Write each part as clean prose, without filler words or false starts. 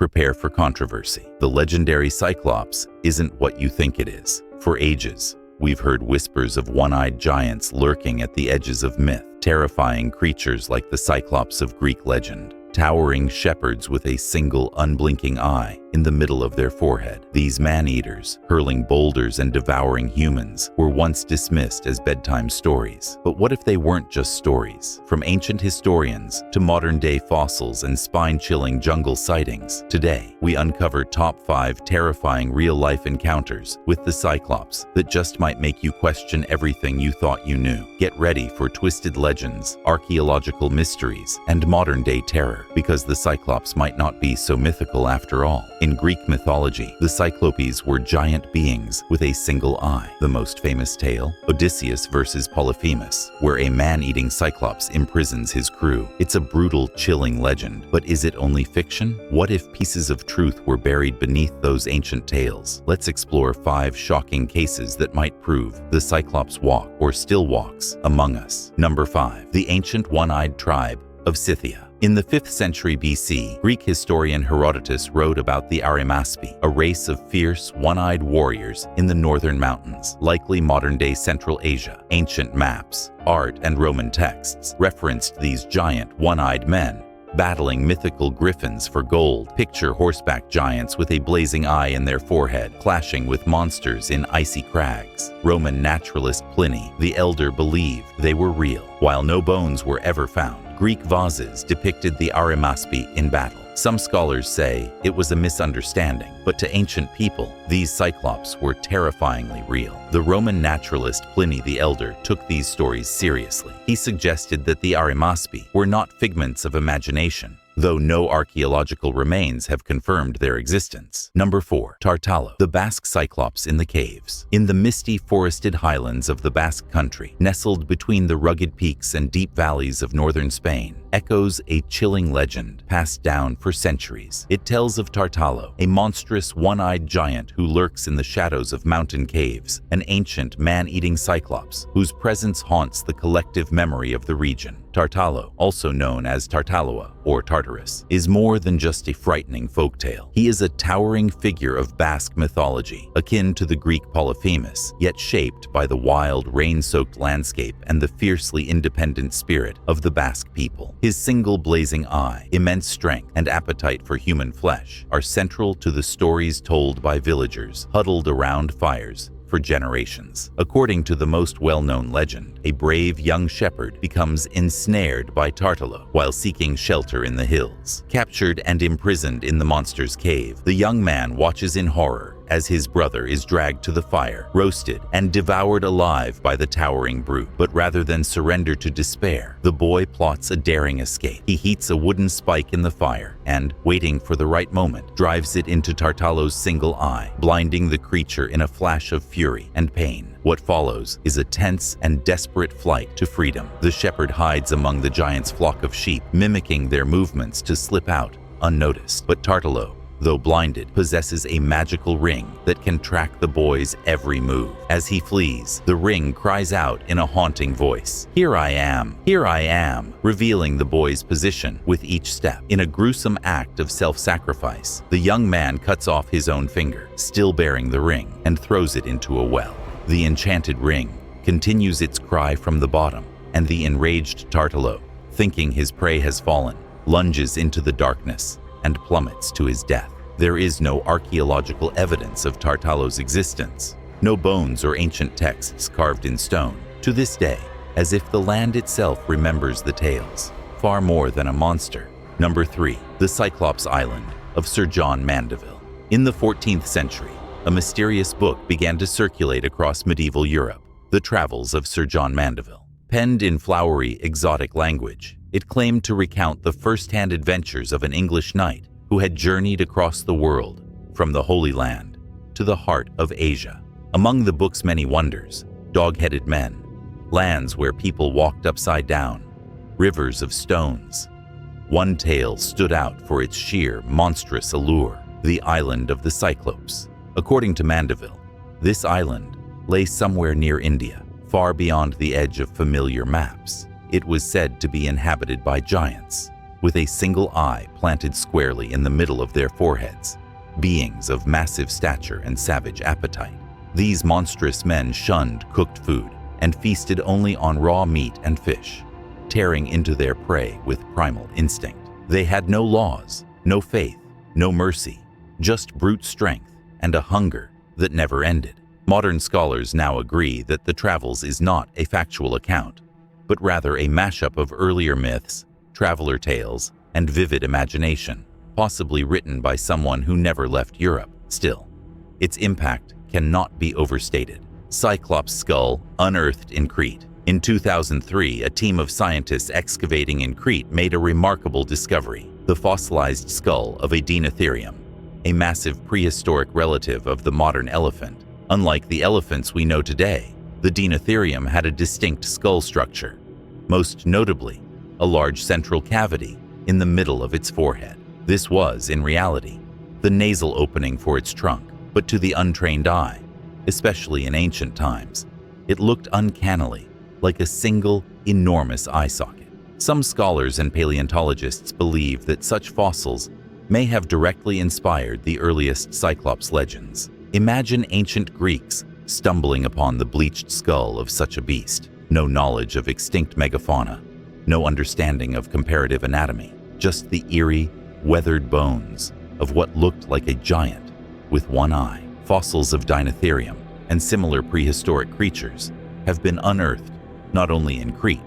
prepare for controversy. The legendary Cyclops isn't what you think it is. For ages, we've heard whispers of one-eyed giants lurking at the edges of myth, terrifying creatures like the Cyclops of Greek legend, towering shepherds with a single unblinking eye in the middle of their forehead. These man-eaters, hurling boulders and devouring humans, were once dismissed as bedtime stories. But what if they weren't just stories? From ancient historians to modern-day fossils and spine-chilling jungle sightings, today we uncover top 5 terrifying real-life encounters with the Cyclops that just might make you question everything you thought you knew. Get ready for twisted legends, archaeological mysteries, and modern-day terror, because the Cyclops might not be so mythical after all. In Greek mythology, the Cyclopes were giant beings with a single eye. The most famous tale, Odysseus versus Polyphemus, where a man-eating Cyclops imprisons his crew. It's a brutal, chilling legend, but is it only fiction? What if pieces of truth were buried beneath those ancient tales? Let's explore 5 shocking cases that might prove the Cyclops walk, or still walks, among us. Number 5. The ancient one-eyed tribe of Scythia. In the 5th century BC, Greek historian Herodotus wrote about the Arimaspi, a race of fierce, one-eyed warriors in the northern mountains, likely modern-day Central Asia. Ancient maps, art, and Roman texts referenced these giant, one-eyed men battling mythical griffins for gold. Picture horseback giants with a blazing eye in their forehead, clashing with monsters in icy crags. Roman naturalist Pliny the Elder believed they were real. While no bones were ever found, Greek vases depicted the Arimaspi in battle. Some scholars say it was a misunderstanding, but to ancient people, these Cyclops were terrifyingly real. The Roman naturalist Pliny the Elder took these stories seriously. He suggested that the Arimaspi were not figments of imagination, though no archaeological remains have confirmed their existence. Number 4. Tartalo, the Basque Cyclops in the caves. In the misty forested highlands of the Basque country, nestled between the rugged peaks and deep valleys of northern Spain, echoes a chilling legend passed down for centuries. It tells of Tartalo, a monstrous one-eyed giant who lurks in the shadows of mountain caves, an ancient man-eating Cyclops whose presence haunts the collective memory of the region. Tartalo, also known as Tartaloa or Tartarus, is more than just a frightening folktale. He is a towering figure of Basque mythology, akin to the Greek Polyphemus, yet shaped by the wild, rain-soaked landscape and the fiercely independent spirit of the Basque people. His single blazing eye, immense strength, and appetite for human flesh are central to the stories told by villagers huddled around fires for generations. According to the most well-known legend, a brave young shepherd becomes ensnared by Tartalo while seeking shelter in the hills. Captured and imprisoned in the monster's cave, the young man watches in horror as his brother is dragged to the fire, roasted, and devoured alive by the towering brute. But rather than surrender to despair, the boy plots a daring escape. He heats a wooden spike in the fire and, waiting for the right moment, drives it into Tartalo's single eye, blinding the creature in a flash of fury and pain. What follows is a tense and desperate flight to freedom. The shepherd hides among the giant's flock of sheep, mimicking their movements to slip out unnoticed. But Tartalo, though blinded, possesses a magical ring that can track the boy's every move. As he flees, the ring cries out in a haunting voice, "Here I am, revealing the boy's position with each step. In a gruesome act of self-sacrifice, the young man cuts off his own finger, still bearing the ring, and throws it into a well. The enchanted ring continues its cry from the bottom, and the enraged Tartalo, thinking his prey has fallen, lunges into the darkness and plummets to his death. There is no archaeological evidence of Tartalo's existence, no bones or ancient texts carved in stone. To this day, as if the land itself remembers the tales, far more than a monster. Number 3. The Cyclops Island of Sir John Mandeville. In the 14th century, a mysterious book began to circulate across medieval Europe, The Travels of Sir John Mandeville. Penned in flowery, exotic language, it claimed to recount the first-hand adventures of an English knight who had journeyed across the world, from the Holy Land to the heart of Asia. Among the book's many wonders, dog-headed men, lands where people walked upside down, rivers of stones. One tale stood out for its sheer, monstrous allure, the island of the Cyclopes. According to Mandeville, this island lay somewhere near India, far beyond the edge of familiar maps. It was said to be inhabited by giants, with a single eye planted squarely in the middle of their foreheads, beings of massive stature and savage appetite. These monstrous men shunned cooked food and feasted only on raw meat and fish, tearing into their prey with primal instinct. They had no laws, no faith, no mercy, just brute strength and a hunger that never ended. Modern scholars now agree that the Travels is not a factual account, but rather a mashup of earlier myths, traveler tales, and vivid imagination, possibly written by someone who never left Europe. Still, its impact cannot be overstated. Cyclops skull unearthed in Crete. In 2003, a team of scientists excavating in Crete made a remarkable discovery: the fossilized skull of a Deinotherium, a massive prehistoric relative of the modern elephant. Unlike the elephants we know today, the Deinotherium had a distinct skull structure, most notably a large central cavity in the middle of its forehead. This was, in reality, the nasal opening for its trunk, but to the untrained eye, especially in ancient times, it looked uncannily like a single, enormous eye socket. Some scholars and paleontologists believe that such fossils may have directly inspired the earliest Cyclops legends. Imagine ancient Greeks stumbling upon the bleached skull of such a beast. No knowledge of extinct megafauna, no understanding of comparative anatomy, just the eerie, weathered bones of what looked like a giant with one eye. Fossils of Deinotherium and similar prehistoric creatures have been unearthed not only in Crete,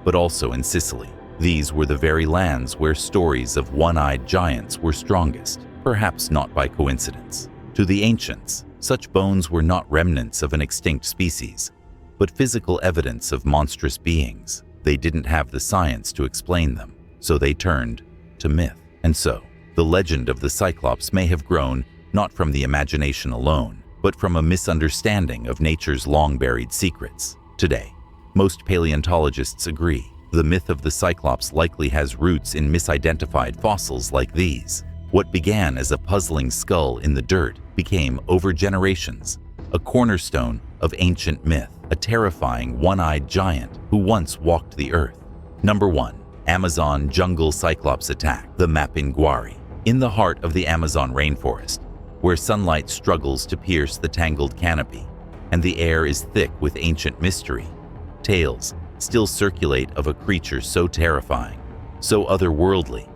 but also in Sicily. These were the very lands where stories of one-eyed giants were strongest, perhaps not by coincidence. To the ancients, such bones were not remnants of an extinct species, but physical evidence of monstrous beings. They didn't have the science to explain them, so they turned to myth. And so, the legend of the Cyclops may have grown not from the imagination alone, but from a misunderstanding of nature's long-buried secrets. Today, most paleontologists agree the myth of the Cyclops likely has roots in misidentified fossils like these. What began as a puzzling skull in the dirt became, over generations, a cornerstone of ancient myth, a terrifying one-eyed giant who once walked the earth. Number 1. Amazon Jungle Cyclops Attack, the Mapinguari. In the heart of the Amazon rainforest, where sunlight struggles to pierce the tangled canopy, and the air is thick with ancient mystery, tales still circulate of a creature so terrifying, so otherworldly,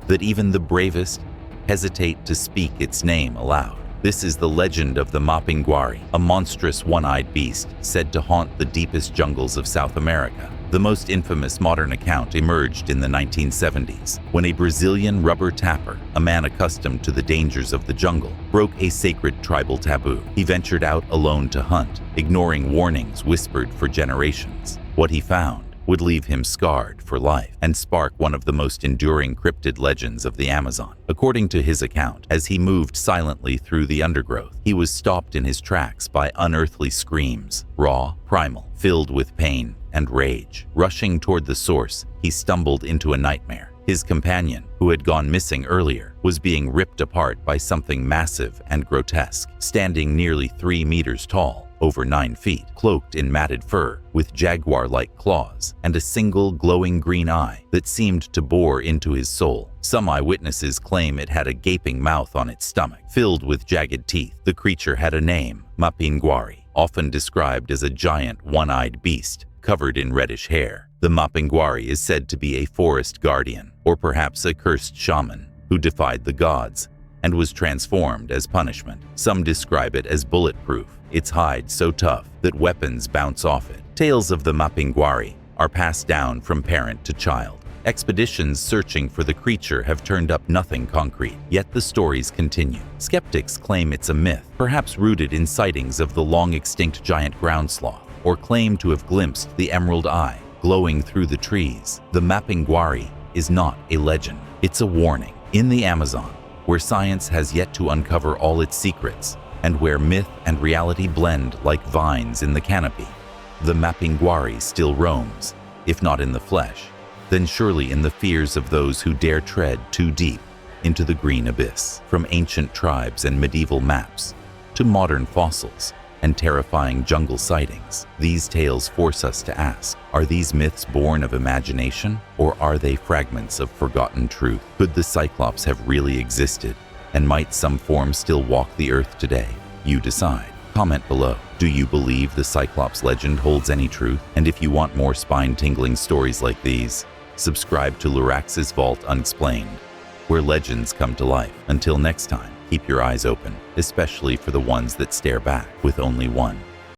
that even the bravest hesitate to speak its name aloud. This is the legend of the Mapinguari, a monstrous one-eyed beast said to haunt the deepest jungles of South America. The most infamous modern account emerged in the 1970s, when a Brazilian rubber tapper, a man accustomed to the dangers of the jungle, broke a sacred tribal taboo. He ventured out alone to hunt, ignoring warnings whispered for generations. What he found would leave him scarred for life and spark one of the most enduring cryptid legends of the Amazon. According to his account, as he moved silently through the undergrowth, he was stopped in his tracks by unearthly screams, raw, primal, filled with pain and rage. Rushing toward the source, he stumbled into a nightmare. His companion, who had gone missing earlier, was being ripped apart by something massive and grotesque, standing nearly 3 meters tall, over 9 feet, cloaked in matted fur, with jaguar-like claws, and a single glowing green eye that seemed to bore into his soul. Some eyewitnesses claim it had a gaping mouth on its stomach, filled with jagged teeth. The creature had a name, Mapinguari, often described as a giant one-eyed beast, covered in reddish hair. The Mapinguari is said to be a forest guardian, or perhaps a cursed shaman, who defied the gods and was transformed as punishment. Some describe it as bulletproof, its hide so tough that weapons bounce off it. Tales of the Mapinguari are passed down from parent to child. Expeditions searching for the creature have turned up nothing concrete, yet the stories continue. Skeptics claim it's a myth, perhaps rooted in sightings of the long-extinct giant ground sloth, or claim to have glimpsed the emerald eye glowing through the trees. The Mapinguari is not a legend, it's a warning. In the Amazon, where science has yet to uncover all its secrets, and where myth and reality blend like vines in the canopy, the Mapinguari still roams, if not in the flesh, then surely in the fears of those who dare tread too deep into the green abyss. From ancient tribes and medieval maps to modern fossils, and terrifying jungle sightings. These tales force us to ask, are these myths born of imagination, or are they fragments of forgotten truth? Could the Cyclops have really existed, and might some form still walk the earth today? You decide. Comment below. Do you believe the Cyclops legend holds any truth? And if you want more spine-tingling stories like these, subscribe to Lurax's Vault Unexplained, where legends come to life. Until next time, keep your eyes open, especially for the ones that stare back with only one.